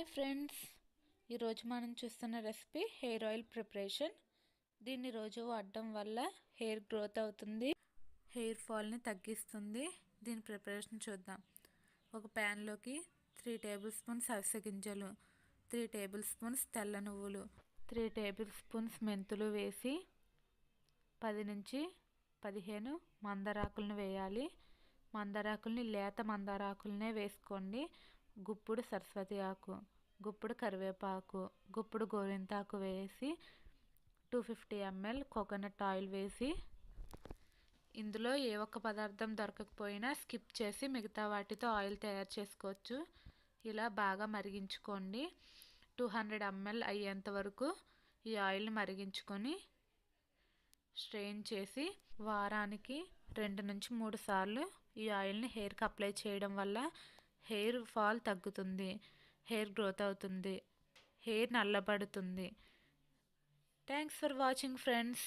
Hi friends, ఈరోజు మనం చూస్తున్న రెసిపీ హెయిర్ ఆయిల్ ప్రిపరేషన్. దీన్ని రోజు వాడడం వల్ల హెయిర్ గ్రోత్ అవుతుంది, హెయిర్ ఫాల్ని తగ్గిస్తుంది. దీని ప్రిపరేషన్ చూద్దాం. ఒక ప్యాన్లోకి 3 టేబుల్ స్పూన్స్ అవిసె గింజలు, 3 టేబుల్ స్పూన్స్ తెల్ల నువ్వులు, 3 టేబుల్ స్పూన్స్ మెంతులు వేసి 10 నుంచి 15 మందారాకులను వేయాలి. మందారాకుల్ని లేత మందారాకులనే వేసుకోండి. గుప్పుడు సరస్వతి ఆకు, గుప్పుడు కరివేపాకు, గుప్పుడు గోరింతాకు వేసి 250 ml కోకోనట్ ఆయిల్ వేసి, ఇందులో ఏ ఒక్క పదార్థం దొరకకపోయినా స్కిప్ చేసి మిగతా వాటితో ఆయిల్ తయారు చేసుకోవచ్చు. ఇలా బాగా మరిగించుకోండి. 200 ml అయ్యేంత వరకు ఈ ఆయిల్ని మరిగించుకొని స్ట్రెయిన్ చేసి వారానికి 2 నుంచి 3 సార్లు ఈ ఆయిల్ని హెయిర్కి అప్లై చేయడం వల్ల హెయిర్ ఫాల్ తగ్గుతుంది, హెయిర్ గ్రోత్ అవుతుంది, హెయిర్ నల్లబడుతుంది. Thanks for watching friends.